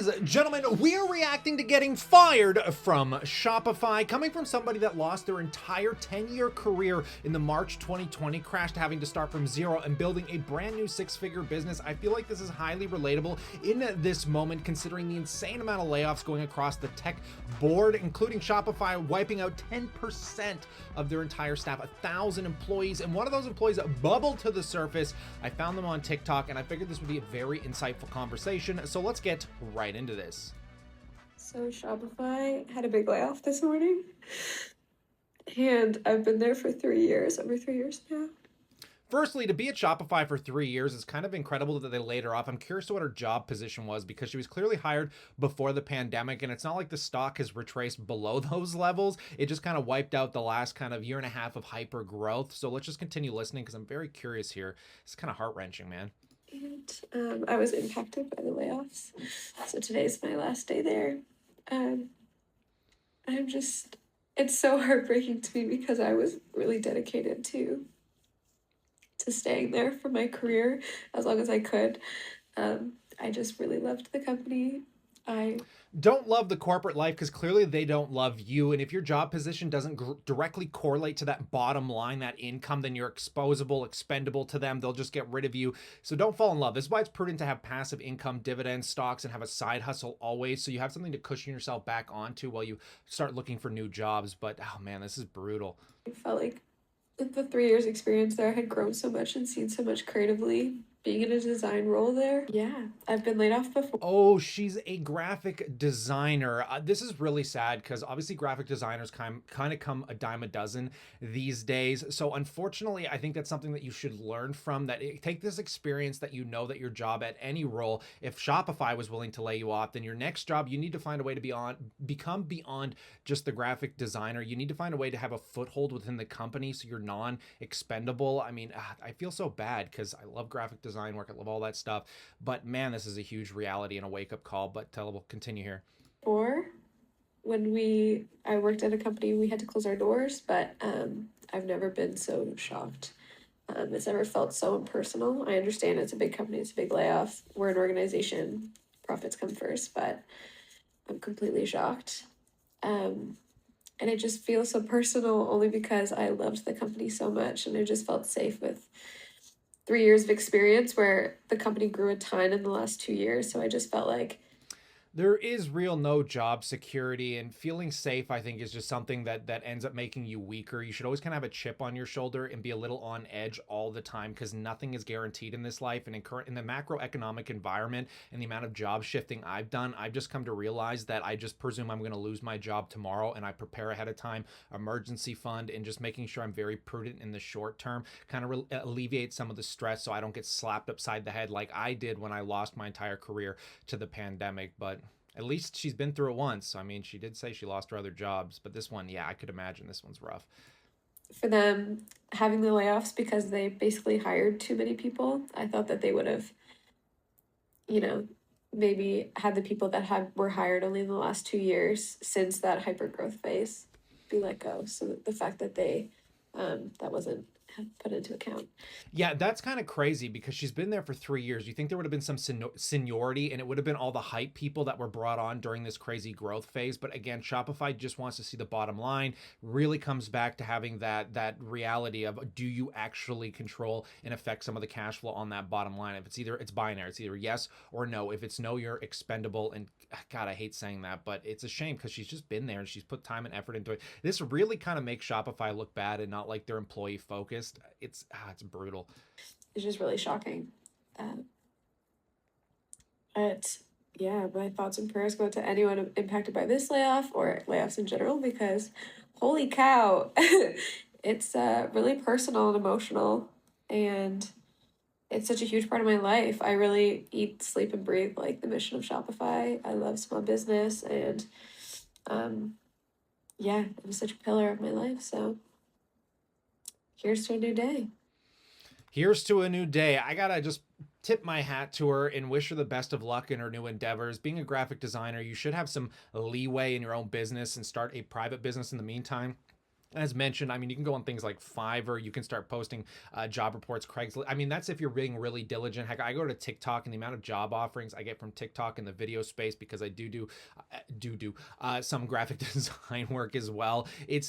Ladies, gentlemen, we are reacting to getting fired from Shopify, coming from somebody that lost their entire 10-year career in the March 2020 crash to having to start from zero and building a brand new six-figure business. I feel like this is highly relatable in this moment, considering the insane amount of layoffs going across the tech board, including Shopify wiping out 10% of their entire staff, 1,000 employees, and one of those employees bubbled to the surface. I found them on TikTok, and I figured this would be a very insightful conversation, so let's get right into this. So Shopify had a big layoff this morning, and I've been there for 3 years, over 3 years now. Firstly, to be at Shopify for 3 years is kind of incredible that they laid her off. I'm curious to what her job position was because she was clearly hired before the pandemic, and it's not like the stock has retraced below those levels. It just kind of wiped out the last kind of year and a half of hyper growth. So let's just continue listening because I'm very curious here. It's kind of heart-wrenching, man. And I was impacted by the layoffs. So today's my last day there. It's so heartbreaking to me because I was really dedicated to staying there for my career as long as I could. I just really loved the company. I don't love the corporate life because clearly they don't love you. And if your job position doesn't directly correlate to that bottom line, that income, then you're exposable, expendable to them. They'll just get rid of you. So don't fall in love. This is why it's prudent to have passive income, dividends, stocks, and have a side hustle always. So you have something to cushion yourself back onto while you start looking for new jobs. But oh man, this is brutal. felt like the 3 years experience there, I had grown so much and seen so much creatively. Being in a design role there, yeah, I've been laid off before. Oh, she's a graphic designer. This is really sad because obviously graphic designers kind of come a dime a dozen these days. So unfortunately, I think that's something that you should learn from. Take this experience that you know that your job at any role, if Shopify was willing to lay you off, then your next job, you need to find a way to become beyond just the graphic designer. You need to find a way to have a foothold within the company so you're non-expendable. I mean, I feel so bad because I love graphic design work. I love all that stuff. But man, this is a huge reality and a wake-up call. But we'll continue here. Or when I worked at a company, we had to close our doors, but I've never been so shocked. It's never felt so impersonal. I understand it's a big company, it's a big layoff. We're an organization, profits come first, but I'm completely shocked. And it just feels so personal only because I loved the company so much and I just felt safe with 3 years of experience where the company grew a ton in the last 2 years. So I just felt like there is real no job security, and feeling safe, I think, is just something that ends up making you weaker. You should always kind of have a chip on your shoulder and be a little on edge all the time because nothing is guaranteed in this life. And in the macroeconomic environment and the amount of job shifting I've done, I've just come to realize that I just presume I'm going to lose my job tomorrow, and I prepare ahead of time, emergency fund, and just making sure I'm very prudent in the short term, kind of alleviate some of the stress so I don't get slapped upside the head like I did when I lost my entire career to the pandemic. But at least she's been through it once. I mean, she did say she lost her other jobs, but this one, yeah, I could imagine this one's rough. For them having the layoffs because they basically hired too many people, I thought that they would have, maybe had the people that were hired only in the last 2 years since that hyper growth phase be let go. So the fact that that wasn't put into account. Yeah, that's kind of crazy because she's been there for 3 years. You think there would have been some seniority and it would have been all the hype people that were brought on during this crazy growth phase. But again, Shopify just wants to see the bottom line. Really comes back to having that reality of, do you actually control and affect some of the cash flow on that bottom line? If it's binary, it's either yes or no. If it's no, you're expendable. And God, I hate saying that, but it's a shame because she's just been there and she's put time and effort into it. This really kind of makes Shopify look bad and not like they're employee focused. It's brutal. It's just really shocking. But yeah, my thoughts and prayers go to anyone impacted by this layoff or layoffs in general because holy cow, it's really personal and emotional, and it's such a huge part of my life. I really eat, sleep, and breathe like the mission of Shopify. I love small business, and yeah, it was such a pillar of my life. So here's to a new day. Here's to a new day. I gotta just tip my hat to her and wish her the best of luck in her new endeavors. Being a graphic designer, you should have some leeway in your own business and start a private business in the meantime. As mentioned, I mean, you can go on things like Fiverr. You can start posting job reports, Craigslist. I mean, that's if you're being really diligent. Heck, I go to TikTok, and the amount of job offerings I get from TikTok in the video space, because I do some graphic design work as well.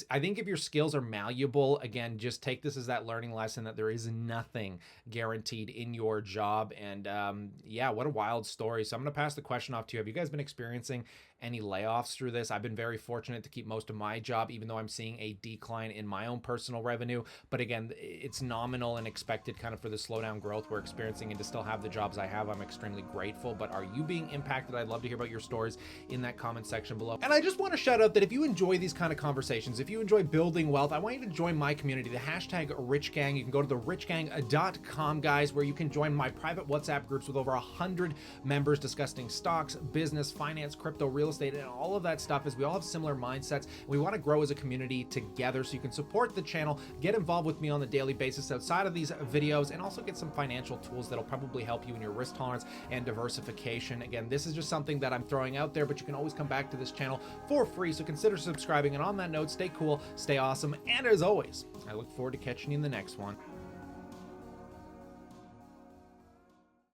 I think if your skills are malleable, again, just take this as that learning lesson that there is nothing guaranteed in your job. And yeah, what a wild story. So I'm going to pass the question off to you. Have you guys been experiencing any layoffs through this? I've been very fortunate to keep most of my job, even though I'm seeing a decline in my own personal revenue. But again, it's nominal and expected kind of for the slowdown growth we're experiencing, and to still have the jobs I have, I'm extremely grateful. But are you being impacted? I'd love to hear about your stories in that comment section below. And I just want to shout out that if you enjoy these kind of conversations, if you enjoy building wealth, I want you to join my community, the hashtag Rich Gang. You can go to the richgang.com, guys, where you can join my private WhatsApp groups with over 100 members discussing stocks, business, finance, crypto, real estate, and all of that stuff, as we all have similar mindsets. We want to grow as a community together, so you can support the channel, get involved with me on the daily basis outside of these videos, and also get some financial tools that'll probably help you in your risk tolerance and diversification. Again, this is just something that I'm throwing out there, but you can always come back to this channel for free, so consider subscribing. And on that note, stay cool, stay awesome, and as always, I look forward to catching you in the next one.